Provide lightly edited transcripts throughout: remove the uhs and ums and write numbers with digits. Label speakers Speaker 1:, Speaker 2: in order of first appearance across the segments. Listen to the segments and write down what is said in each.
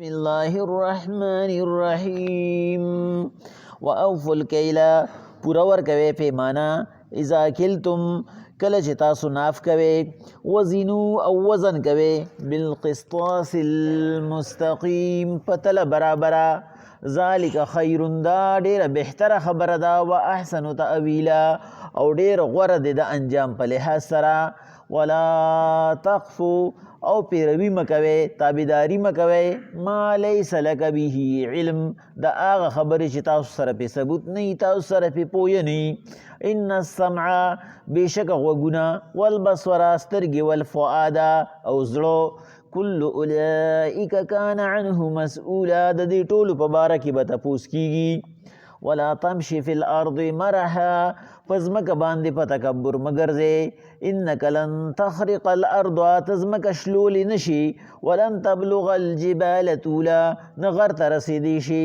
Speaker 1: بسم الله الرحمن الرحیم وأوفوا الکیل پورا ورکوي پیمانه اذا کلتم کله چې تاسو ناف کوي وزنو او وزن کوي بالقسطاس المستقیم پتل برابره ذالک خیر دا ډیره بهتره خبره ده و احسن تأویلا او ډیر غوره ده د انجام په لحاظ سره ولا تخفو او پیروي مکوي تابعداري مکوي ما ليس لك به علم دا هغه خبرې چې تاسو سره په ثبوت نه تاسو سره په پوهه نه ان السمع بشک غوګونه والبصر سترګې والفؤاد او زړه كل اولئک کان عنه مسؤولا د دې ټولو په باره کې به تپوس کیږي ولا تمشي في الارض مرحا فزمک باندې په تکبر مګرځې انک لن تخرق الارض تزمک شلول نشي ولن تبلغ الجبال طولا نغر ترسیدي شي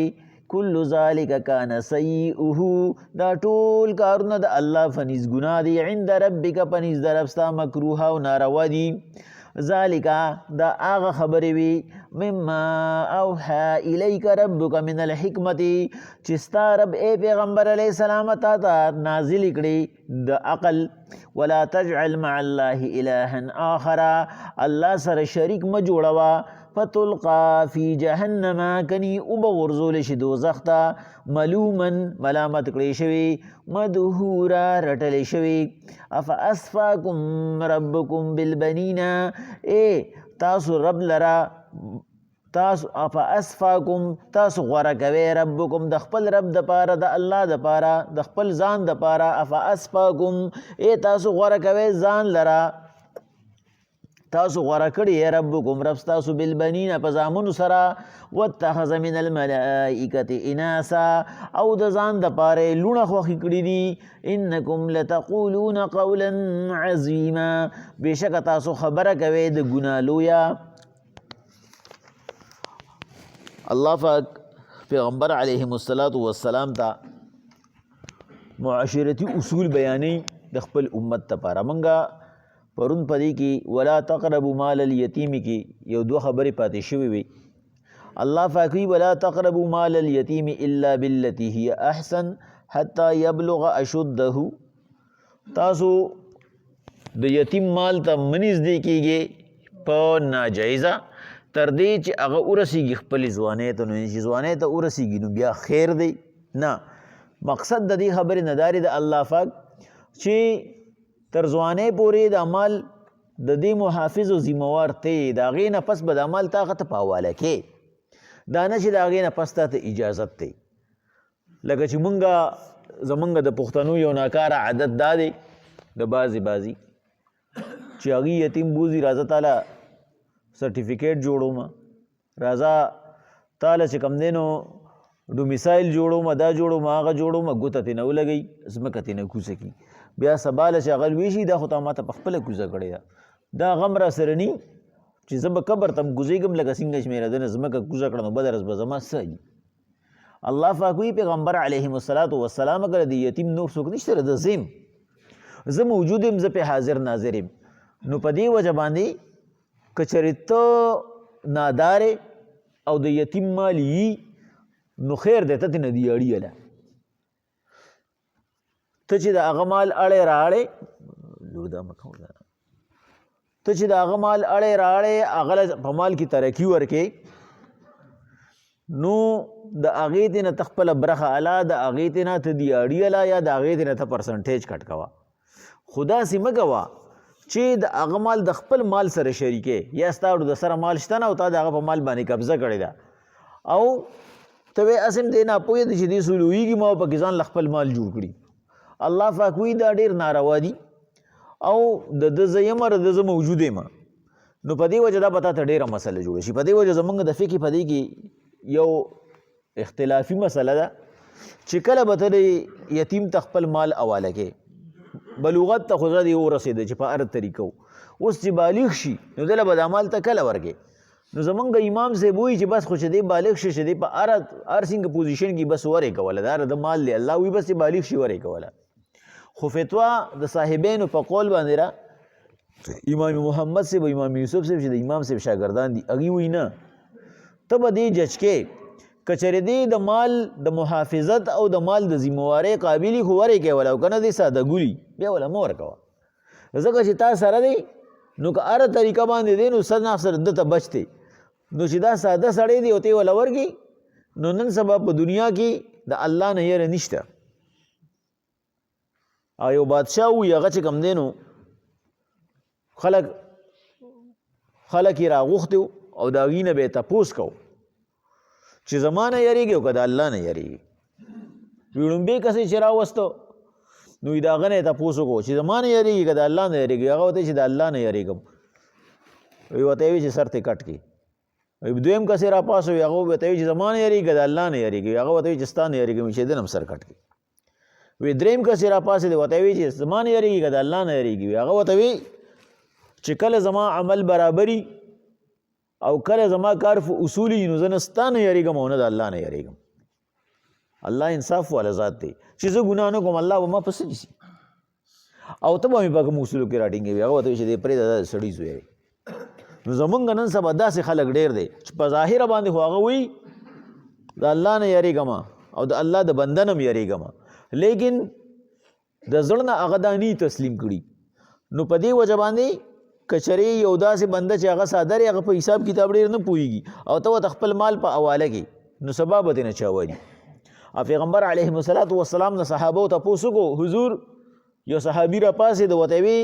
Speaker 1: كل ذلك كان سيئه دا ټول کارونه د الله فنیز ګناه دي عند ربک پنیز دربستا مکروه او ناروا دي ذالک دا آغا خبری وی مما اوحا الیک ربک من الحکمت چستا رب اے پیغمبر علیہ السلام تا نازل کړي د عقل ولا تجعل مع الله الها آخر الله سره شریک م جوړوا فتلقا فی جهنم کنی وبغرزول شي دوزخ ته ملومن ملامت کړي شوی مدحورا رټل شوی افاسفاکم ربکم بالبنین اے تاسو رب لرا تاسو افاسفاکم تاسو غوړه کوي ربکم د خپل رب د پاره د الله د پاره د خپل ځان د پاره افاسفاکم اے تاسو غوړه کوي ځان لرا تاسو غوړه کړی ربکم رب تاسو بالبنین په زامنو سره واتخذ من الملائکه اناسا او د ځان د پاره لونه خوخي کړی دي انکم لتقولون قولا عظیما بشک تاسو خبره کوي د ګناه لویا الله پاک پیغمبر علیهم الصلاۃ والسلام ته معاشرتی اصول بیانې د خپل امت لپاره منګه پرون پدې کې ولا تقربوا مال الیتیم کې یو دوه خبرې پاتې شوې وي الله پاک ولا تقربوا مال الیتیم الا بالتي هي احسن حتى يبلغ اشده تاسو د یتیم مال ته منځ دی کېږي په ناجایزه تر دې چې هغه ورسیږي خپل ځوانۍ ته نو چې ځوانۍ ته ورسیږي نو بیا خیر دی نه مقصد د دې خبرې نه داري د الله پاک چې تر ځوانۍ پورې د عمل د دې محافظ او ذمہوار ته د هغې نه پس به د عمل تا هغه ته په حواله کې دا نه چې د هغې نه پس تا ته اجازت دی لکه چې زمونږ د پښتنو یو ناکاره عادت دا دی د بعضې چې هغې یتیم بوځي راځه تاله سرټیفیکیټ جوړوم راځه تاله چې کوم دی نو ډومیسایل جوړوم دا جوړوم هغه جوړوم ګوته ترې نه ولګوي ځمکه ترې نه کوزه کړي بیا سباله چې هغه لوی شي دا خو تا ما ته په خپله کوزه کړې ده دا غم را سره ني چې زه به قبر ته م کوزېږم لکه څنګه چې مې رادنه ځمکه کوزه کړه نو بده ورځ به زما څه وي الله پاک وایي پیغمبر علیهم الصلاة والسلام اگر د یتیم نور څوک نشته د زم زه موجود یم زه پې حاضر ناظر یم نو په دې وجه باندې که چېرې ته نادارې او د یتیم مال یي نو خیر دی ته ترې نه دي اړیله ته چې د هغه مال اړې راړې ته چې د هغه مال اړې راړې هغه په مال کې ترقي ورکې نو د هغې ته نه ته خپله برخه اله د هغې ته نه ته دي اړیله یا د هغې ته نه ته پرسنټیج کټ کوه خو داسې مه کوه چې د هغه مال د خپل مال سره شریکې یا ستا د سره مال شته نه او تا د هغه په مال باندې قبضه کړې ده او ته وایې هسې هم دی ناپوهه دی چې دې څه لویږي ما پکې ځان له خپل مال جوړ کړي الله پاک وی دا ډیر ناروا دي او د زه یم د زه موجود یم نو په دې وجه دا به تا ته ډېره مسله جوړه شي په دې وجه زمونږ د فقې په دې کې یو اختلافي مسله ده چې کله به ته د یتیم ته خپل مال حواله کې بلوغت ته خو زه دې ورسېده چې په هر طریقه اوس چې بالغ شي نو دله به دا مال ته کله ورکې نو زمونږ امام صاحب وایي چې بس خو چې دی بالغ شي چې دی په هر څنګه پوزیشن کې بس ورې کوله دا د مال دی الله وایي بس چې بالغ شي ورې کوله خو فتوا د صاحبینو په قول باندې را امام محمد صاحب امام یوسف صاحب چې د امام صاحب شاګردان دي هغوی وایي نه ته به دې جج کې که چېرې دې د مال د محافظت او د مال د ذموارۍ قابلي خو ورکې وله او که نه دې ساده ګولي بیا وله مه ورکوه ځکه چې تا سره دی نو که هره طریقه باندې دی نو سر ده ته بچ دی نو چې دا ساده سړی دی او ته یې وله ورکړي نو نن سبا په دنیا کې د الله نه یره نشته او یو بادشاه وي هغه چې کوم دی نو خلک یې راغوښتي او د هغې نه به یې تپوس کو چې زما نه یریږي او که د الله نه یریږي وي ړومبې کس یې چې راوسته نو د هغه نه یې تپوس وکړو چې زما نه یریږي که د الله نه یریږي هغه ورته چې د الله نه یریږم وی ورته یې وي چې سر ته کټ کړي دویم کس یې راپاس وي هغه ورته وي چې زما نه یریږي که د الله نه یریږي هغه ورته وي چې ستا نه یریږم چې دې نه هم سر کټ کړي وی دریم کس یې راپاس دی ورته وي چې زما نه یریږي که د الله نه یریږي هغه ورته وي چې کله زما عمل برابري او کله زما کار اصولي نو زه نه ستا نه یریږم او نه د الله نه یریږم الله انصاف والا ذات دی چې زه ګناه نه کوم الله به ما پسې نیسي او ته به مې په کوم اصولو کې راټینګوي هغه ورته وي چې دی پرېږده دا د سړي زوی دی نو زمونږ نن سبا داسې خلک ډېر دی چې په ظاهره باندې خو هغه وایي د الله نه یریږم او د الله د بنده نه م یریږم لیکن د زړه نه هغه دا نه تسلیم کړي نو په دې وجه باندې که چېرې یو داسې بنده چې هغه ساده دی هغه په حساب کتاب ډېر نه پوهېږي او ته ورته خپل مال په حواله کې نو سبا به ترې نه چا وایي او پیغمبر علیه الصلاة والسلام د صحابو تپوس وکړو حضور یو صحابي راپاڅېد ورته وی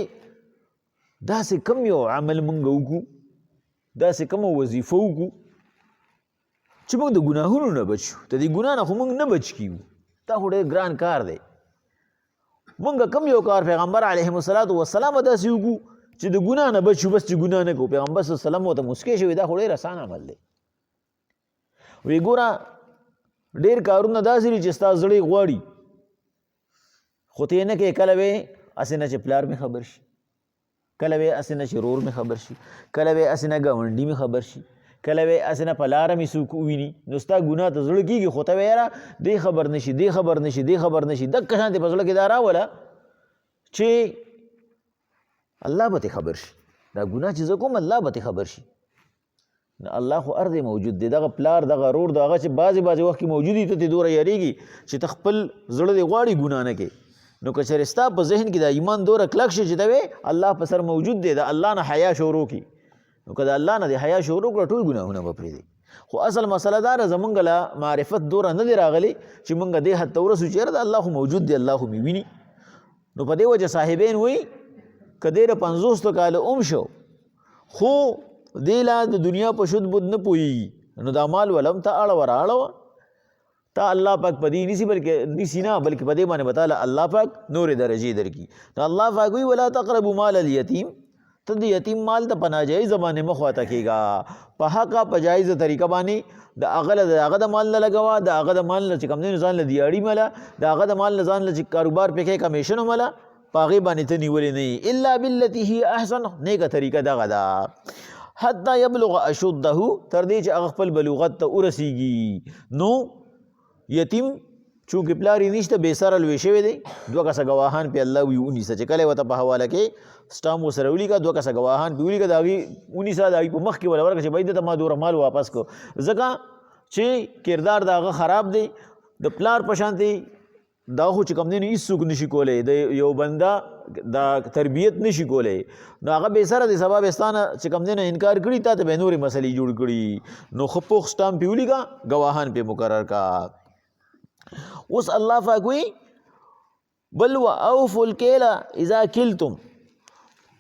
Speaker 1: داسې کم یو عمل مونږ وکړو داسې کومه وظیفه وکړو چې موږ د ګناهونو نه بچ شو د دې ګناه نه خو موږ نه بچ کیږو دا خو ډېر ګران کار دی موږ کم یو کار پیغمبر علیه الصلاة والسلام داسې وکړو چې د ګناه نه بچ شو بس چې ګناه نه کوو پیغمبر صلی الله علیه وسلم ورته مسکی شوي دا خو ډېر اسان عمل دی وی ګوره ډېر کارونه داسې دي چې ستا زړه یې غواړي خو ته یې نه کوې کله به هسې نه چې پلار مې خبر شي کله به هسې نه چې رور مې خبر شي کله به هسې نه ګاونډي مې خبر شي کله به هسې نه په لاره مې څوک وویني نو ستا ګناه ته زړه کېږي خو ته به یاره دې خبر نه شي دې خبر نه شي دې خبر نه شي دقه شانتې په زړه کې دا راوله چې الله به ترې خبر شي دا ګناه چې زه کوم الله به ترې خبر شي الله خو هر ځای موجود دی دغه پلار دغه رور د هغه چې بعضې وخت کې موجود وي ته ترې دومره یریږي چې ته خپل زړه دې غواړي ګناه نه کوې نو که چېرې ستا په ذهن کې د ایمان دومره کلک شي چې ته وې الله په سر موجود دی د الله نه حیا شروع کړي نو که د الله نه دې حیا شروع کړه ټول ګناهونه به پرېږدي خو اصل مسله دا ده زمونږ له معرفت دومره نه دی راغلی چې مونږ دې حد ته ورسو چې یاره د الله خو موجود دی الله خو مې ویني نو په دې وجه صاحبین وایي که دې له 50 کاله شو خو دې لا د دنیا په شد بد نه پوهېږي نو دا مال ولم ته اړوه رااړوه تا الله پاک په دې نیسي بلکې نیسي نه بلکې په دې باندې به تعالی الله پاک نورې درجې درکړي نو الله پاک وایي ولا تقربوا مال الیتیم ته د یتیم مال ته په ناجایزه باندې مه خواته کېږه په حقه په جایزه طریقه باندې د هغه د مال نه لګوه د هغه د مال نه چې کوم دی نو ځان له دیاړي مله د هغه د مال نه ځان له چې کاروبار پې کوې کمیشن مله په هغې باندې ته نیولې نه یي الا بالتي هي احسن نیکه طریقه دغه ده حتی یبلغ اشده تر دې چې هغه خپل بلوغت ته ورسیږي نو یتیم چونکې پلار یې نشته بې سره لوی شوی دی 2 کسه ګواهان پې الله وي ونیسه چې کله یې ورته په حواله کې سټامپ ورسره ولیکه 2 کسه ګواهان پې ولیکه د هغې ونیسه د هغې په مخ کې وله ورکړه چې بھائی دته ما دومره مال واپس کړو ځکه چې کردار د هغه خراب دی د پلار په شانتې دا خو چې کوم دی نو هېڅوک نشي کولی د یو بنده دا تربیت نشي کولی نو هغه بې سره دی سبا به ستا نه چې کوم دی نه انکار کړي تا ته به یې نورې مسلې جوړ کړي نو ښه پوخ سټامپ پې ولیکه ګواهان پې مقرر کا اوس الله پاک وایي بل واوفوا الکیل اذا کلتم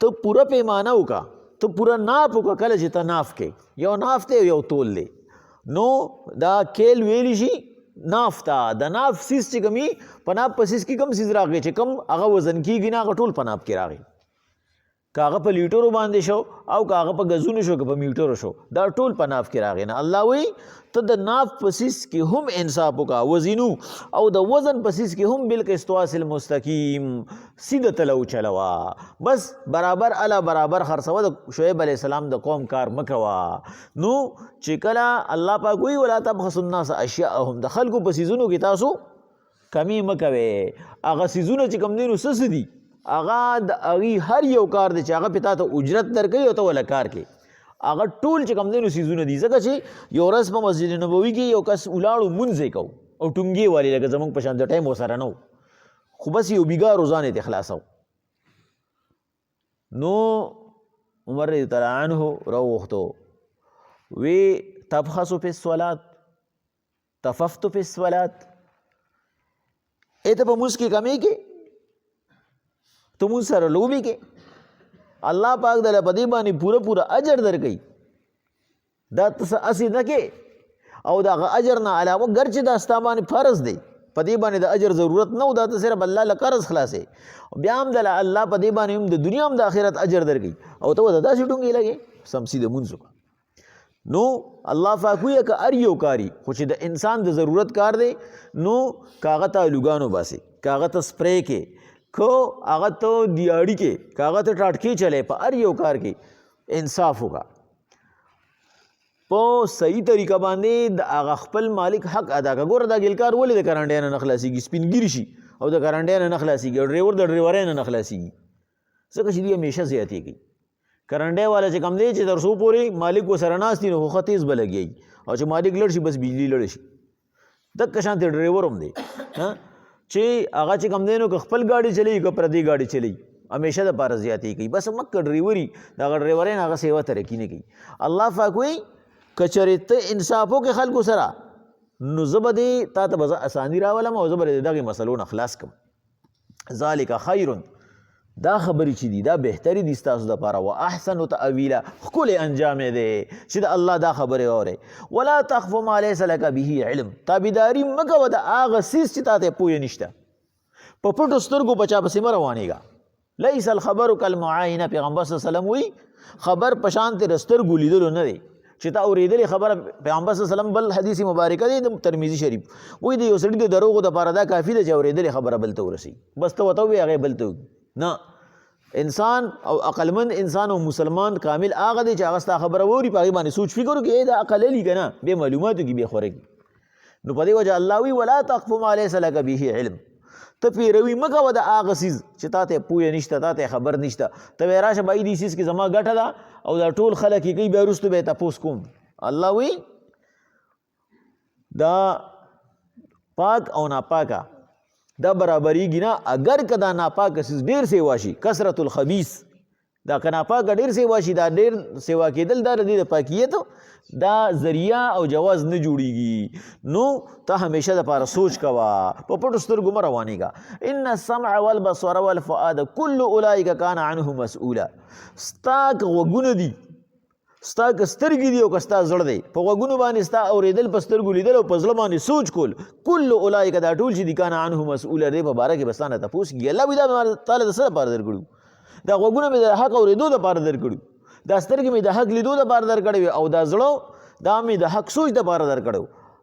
Speaker 1: ته پوره پیمانه وکړه ته پوره ناپ وکړه کله چې ته ناف کې یو ناف دی یو تول دی نو دا کیل ویلی شي ناف ته د ناف سیز چې کوم په ناف په سیز کې کوم سیز راغی چې کوم هغه وزن کېږي نه هغه ټول په ناف کې راغی که هغه په لیټرو باندې شو او که هغه په ګزونو شو که په میټرو شو دا ټول په ناف کې راغی نه الله وایي ته د ناف په سیز کې هم انصاف وکړه وزنو او د وزن په سیز کې هم بالقسطاس المستقیم سیده تله وچلوه بس برابر اله برابر خرڅوه د شعیب علیه السلام د قوم کار مه کوه نو چې کله الله پاک وایي ولا تبخسوا الناس اشیاءهم د خلکو په سیزونو کې تاسو کمی مه کوئ هغه سیزونه چې کوم دی نو څه دي هغه د هغې هر یو کار دی چې هغه پې تا ته اجرت درکوي او ته وله کار کې هغه ټول چې کوم دی نو څیزونه دي ځکه چې یو ورځ په مسجد نبوي کې یو کس ولاړو مونځ یې کوو او ټونګې والي لکه زمونږ په شان د ټایم ورسره نه و خو بس یو بیګا روزانه یې خلاصو نو عمر رضی الله عنه راوغوښتو وی تبخسو فی الصلاة تففتو فی الصلاة ایته په مونځ کې کمی کې تو مونږ سره لوبي کې الله پاک دله په دې باندې پوره اجر درکوي دا ته اسې نه کې او د هغه اجر نه علاوه ګرچې دا ستا باندې فرض دی په دې باندې د اجر ضرورت نه و دا ته صرف الله له قرض خلاصې بیا هم دله الله په دې باندې هم د دنیا هم د آخرت اجر درکوي او ته ورته داسې ټونګې لګې سمسي د مونځ وکړه نو الله پاک وایي که هر یو کاري خو چې د انسان د ضرورت کار دی نو که هغه ته الوګانو باسي که هغه ته سپری کې که هغه ته دیاړي کې که هغه ته ټاټکې چلی په هر یو کار کې انصاف وکړه په صحیح طریقه باندې د هغه خپل مالک حق ادا کړه ګوره دا ګلکار ولې د کرنډۍ نه خلاصېږي سپینګیري شي او د کرنډۍ نه خلاصېږي او ډریور د ډریورۍ نه خلاصېږي ځکه چې دوی همیشه زیاتې کوي کرنډۍ والا چې کم دی چې تر څو پورې مالک ورسره ناست وي نو خو ښه تیز به لګیایي او چې مالک لړ شي بس بجلي لړ شي دقه شانتې ډریور هم دی چې هغه چې کم دی نو که خپل ګاډي چلوي که پردي ګاډي چلوي همیشه دپاره زیاتې کوي بس مکه ډریوري د هغه ډریورۍ نه هغه سیوا ترقي نه کوي الله پاک وایي که چېرې ته انصاف وکړې خلکو سره نو زه به دې تا ته به زه اساني راولم او زه به د دغې مسلو نه خلاص کړم ذلک خیر دا خبرې چې دي دا بهتري دي ستاسو دپاره و احسن تأویلا ښکلی انجام دی چې د الله دا خبرې اورئ ولا تخف ما لیس لک به علم تابعداري مه کوه د هغه څیز چې تا ته پوهه نشته په پټو سترګو په چا پسې مه روانېږه لیس الخبر کالمعاینه پیغمبر صلی الله علیه وسلم وایي خبر په شانتې د سترګو لیدلو نه دی چې تا اورېدلې خبره پیغمبر صلی الله علیه وسلم بل حدیث مبارکه دی د ترمذي شریف وایي د یو سړي د دروغو دپاره دا کافي ده چې اورېدلې خبره بل ته ورسي بس ته ورته ووایې هغې بل ته نه انسان او عقلمند انسان او مسلمان کامل هغه دی چې هغه ستا خبره واوري په هغې باندې سوچ فکر وکړي دا عقل لي که نه بې معلوماتو کې بې خوره کړي نو په دې وجه الله وایي ولا تقف ما لیس لک به علم ته پیروي مه کوه د هغه څیز چې تا ته پوهه نشته تا ته خبر نشته ته وایې راشه بهي دې څیز کې زما ګټه ده او دا ټول خلک یې کوي بیا وروسته به یې تپوس کوم الله وایي دا پاک او ناپاکه دا برابریږي نه اگر که دا ناپاکه څیز ډېر سیوا شي کثرت الخبیث دا که ناپاکه ډېر سیوا شي دا ډېر سیوا کېدل دا د دې د پاکیت دا ذریعه او جواز نه جوړیږي نو ته همیشه دپاره سوچ کوه په پټو سترګو مه روانېږه ان السمع والبصر والفؤاد کل اولئک کان عنه مسؤولا ستا که غوږونه دي ستا که سترګې دي او که ستا زړه دی په غوږونو باندې ستا اورېدل په سترګو لیدل او په زړه باندې سوچ کول کل اولئک دا ټول چې دي کان عنه مسؤوله دی په باره کې به ستا نه تپوس کېږي الله وایي دا تاله د څه دپاره درکړي دا غوږونه مې د حق اورېدو دپاره درکړي دا سترګې مې د حق لیدو دپاره درکړی وي او دا زړه دا مې د حق سوچ دپاره درکړی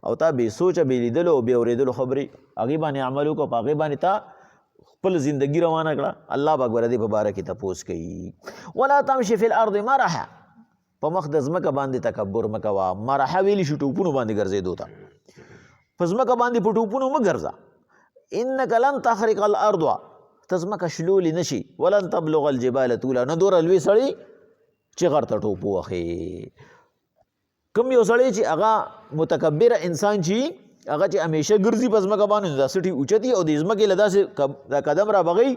Speaker 1: او تا بې سوچه بې لیدلو او بې اورېدلو خبرې هغې باندې عمل وکړه په هغې باندې تا خپل زندګي روانه کړه الله پاک به د دې په باره کې تپوس کوي ولا تمشي فی الارض مرحا په مخ د ځمکه باندې تکبر مه کوه مرحه ویلی شو ټوپونو باندې ګرځېدو ته په ځمکه باندې په ټوپونو مه ګرځه انک لن تخرق الارض ته ځمکه شلولی نه شي ولن تبلغ الجبال طولا نه دومره لوی سړی چې غر ته ټوپ ووهې کوم یو سړی چې هغه متکبره انسان چې هغه چې همیشه ګرځي په ځمکه باندې دا سټي اوچتي او د ځمکې له داسې دا قدم را بغی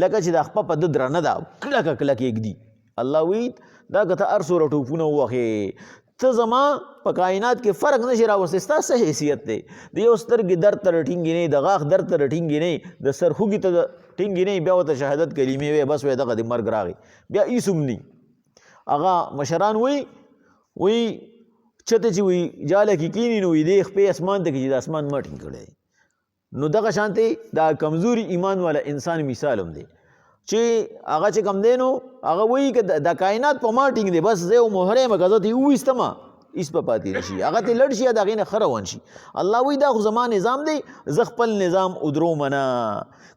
Speaker 1: لکه چې دا خپه په ده درنه ده کلکه کلکه یږدي الله وایي دا که ته هر څومره ټوپونه ووهې ته زما په کائنات کې فرق نشي راوستی ستا څه حیثیت دی د یو سترګې درد ته رټینګې نه د غاښ درد ته رټینګې نه د سر خوږي ته ټینګې نه بیا ورته شهادت کلمې وی بس وی دغه د مرګ راغی بیا هېڅ هم نه هغه مشران وایي چته چې وایي جاله کې کیني نو وایي دې خپې اسمان ته کې چې د اسمان ما ټینګ کړی نو دغه شانتې دا کمزوري ایمان والا انسان مثال هم دی چې هغه چې کم دی نو هغه وایي که د کائنات په ما ټینګ دی بس زه یو مهره یم که زه ته یې وویستمه هېڅ به پاتې نه شي هغه ته لړ شي یا د هغې نه ښه روان شي الله وایي دا خو زما نظام دی زه خپل نظام ادرومه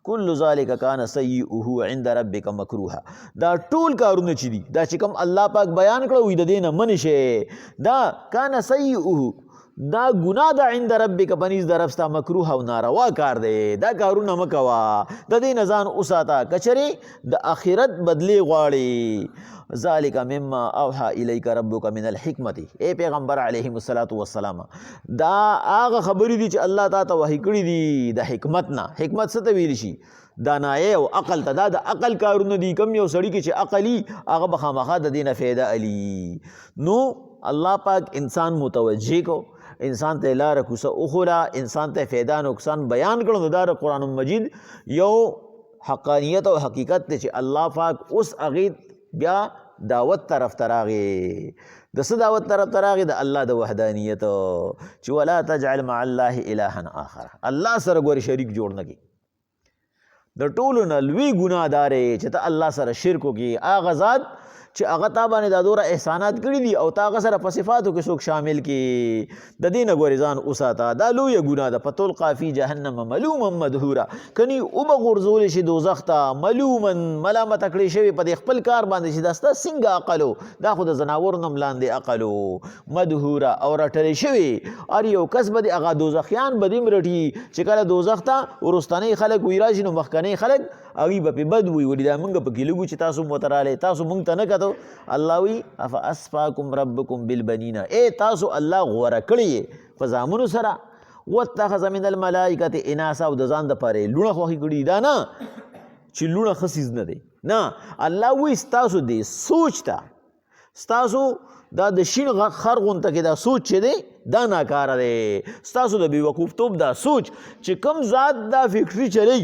Speaker 1: کل ذلک کان سیئه عند ربک مکروها دا ټول کارونه چې دي دا چې کوم الله پاک بیان کړه وایي د دې نه منې شی دا کان سیئه دا ګناه ده عند ربک پنیز در رب ستا مکروه او ناروا کار دی دا کارونه مه کوه د دې نه ځان وساته کچرې د آخرت بدلې غواړي ذالک مما اوحى الیک ربک من الحکمت ای پیغمبر علیهم الصلاة والسلام دا هغه خبرې دي چې الله تعالی ته وحی کړي دي د حکمت نه حکمت څه ته ویل شي دانایه او عقل ته دا د عقل کارونه دي کم یو سړي کې چې عقلي هغه به خامخا د دې نه فایده علي نو الله پاک انسان متوجه کو انسان ته لاره کوڅه وښوله انسان ته فایده نقصان بیان کړو نو دا د قرآن مجید یو حقانیت او حقیقت دی چې الله پاک اوس هغې بیا دعوت طرف ته راغې د څه دعوت طرف ته راغې د الله د وحدانیت چې ولا تجعل مع الله الها آخر الله سره ګورې شریک جوړ نه کړي د ټولو نه لوی ګناه دا دی چې ته الله سره شرک وکړي هغه ذات چې هغه تا باندې دا دوره احسانات کړي دي او تا هغه سره په صفاتو کې څوک شامل کړي د دې نه ګورې ځان وساته دا لویه ګناه ده فتلقا فی جهنم ملوما مدحورا کني وبه غورځولی شي دوزخ ته ملوما ملامته کړی شوي په دې خپل کار باندې چې دا ستا څنګه عقل و دا خو د ځناورو نه هم لاندې عقل و مدحورا او رټلی شوي هر یو کس به د هغه دوزخیان به دې هم رټي چې کله دوزخ ته وروستنی خلک وی راشي نو مخکنی خلک هغوی به پې بد وي ولې دا موږ پکې لږو چې تاسو مو ته رالی تاسو موږ ته نه کتو الله وی افاسفاکم ربکم بالبنین اے تاسو الله غوره کړی په زامنو سره واتخذ من الملائکة اناسا او د ځان دپاره یې لوڼه خوښې کړي دا نه چې لوڼه ښه څیز نه دی نه الله وی ستاسو دې سوچ ته ستاسو دا د شین خر غونته کې دا سوچ چې دی دا ناکاره دی ستاسو د بېوقوفتوب دا سوچ چې کوم ذات دا فکري چلی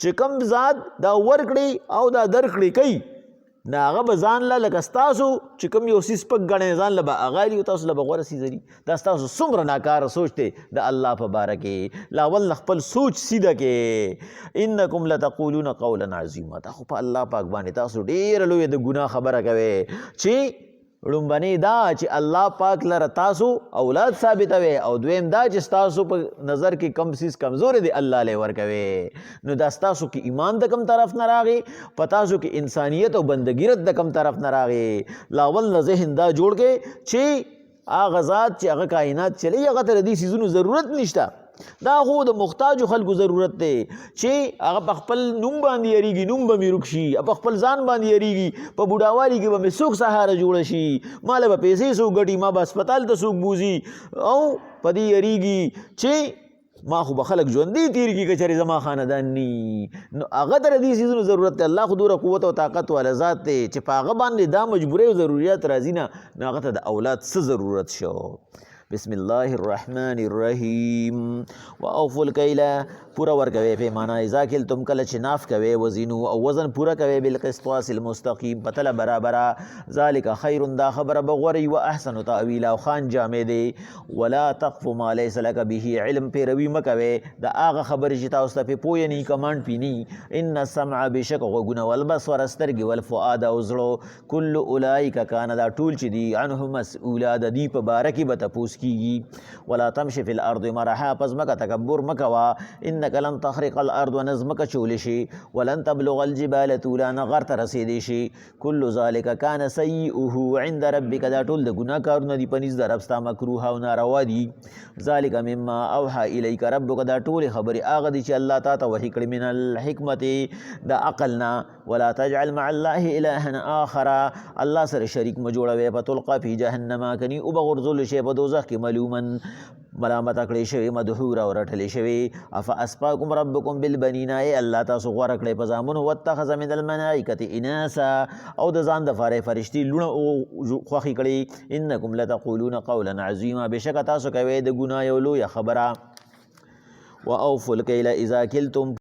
Speaker 1: چې کوم ذات دا ورکړي او دا درکړي کوي نه هغه به ځان له لکه ستاسو چې کوم یو څیز سپک ګڼئ ځان له به هغه لي او تاسو له به غوره څیز دي دا ستاسو څومره ناکاره سوچ دی د الله په باره کې لا اول نه خپل سوچ سیده کې انکم لتقولون قولا عظیما دا خو په الله پاک باندې تاسو ډېره لویه د ګناه خبره کوئ چې ړومبنی دا چې الله پاک لره تاسو اولاد ثابتوي او دویم دا چې ستاسو په نظر کې کم څیز کمزورې دی الله لی ورکوي نو دا ستاسو کې ایمان د کم طرف نه راغی په تاسو کې انسانیت او بندګیرت د کم طرف نه راغی لا اول نه ذهن دا جوړ کې چې هغه ذات چې هغه کائنات چلی هغه ته د دې څیزونو ضرورت نشته دا خو د محتاجو خلکو ضرورت دی چې هغه په خپل نوم باندې یریږي نوم به مې ورک شي په خپل ځان باندې یریږي په بوډاوالي کې به مې څوک سهاره جوړه شي ما له به پیسې څوک ګټي ما به هسپتال ته څوک بوځي او په دې یریږي چې ما خو به خلک ژوندي تیر کړي که چېرې زما خاندان ني نو هغه ته د دې څیزونو ضرورت دی الله خو دومره قوت او طاقت والا ذات دی چې په هغه باندې دا مجبورۍ او ضروریات راځي نه نو هغه ته د اولاد څه ضرورت شو بسم الله الرحمن الرحیم واوفوا الکیل پورا ورکوي پیمانه اذا کلتم کله چې ناف کوي وزنو او وزن پورا کوي بالقسطاس المستقیم په تله برابره ذلک خیر دا خبره بغوري و احسن تاویلا او خان جامع دی ولا تقف ما ليس لك به علم پیروي مکوي دا هغه خبرې چې تاسو ته پوه نه کمانډ پینی ان السمع بشک غوګونه والبصر سترګې والفؤاد او زړه کل اولئک کان دا ټول چې دی عنه مسؤولا د دې په باره کې به تپوس کیږي ولا تمشي في الارض مرحا پس مکه تکبر مکوا انك لن تخرق الارض ونزمك چول شي ولن تبلغ الجبال طولا نغر ترسید شي كل ذلك كان سيئه عند ربك دا ټول د ګناه کارونه دي پنځ د رب ستا مکروه او ناروا دي ذلك مما اوحى اليك ربك دا ټول خبري هغه دي چې الله تعالی وحي کړی من الحکمت دا عقلنا ولا تجعل مع الله الها اخر الله سره شریک مجوړوي فتلقى في جهنم کني او بغرزل شي په دوزخ کې ملومن ملامت کړی شوی مدحور او رټلی شوی افاسفاکم ربکم بالبنین ای الله تاسو غوره کړی په زامنو واتخذ من الملائکة اناسا او د ځان دپاره فرشتي لوڼه خوښې کړي انکم لتقولون قولا عظیما بشکه تاسو کوئ د ګناه یو لویه خبره واوفوا الکیل اذا کلتم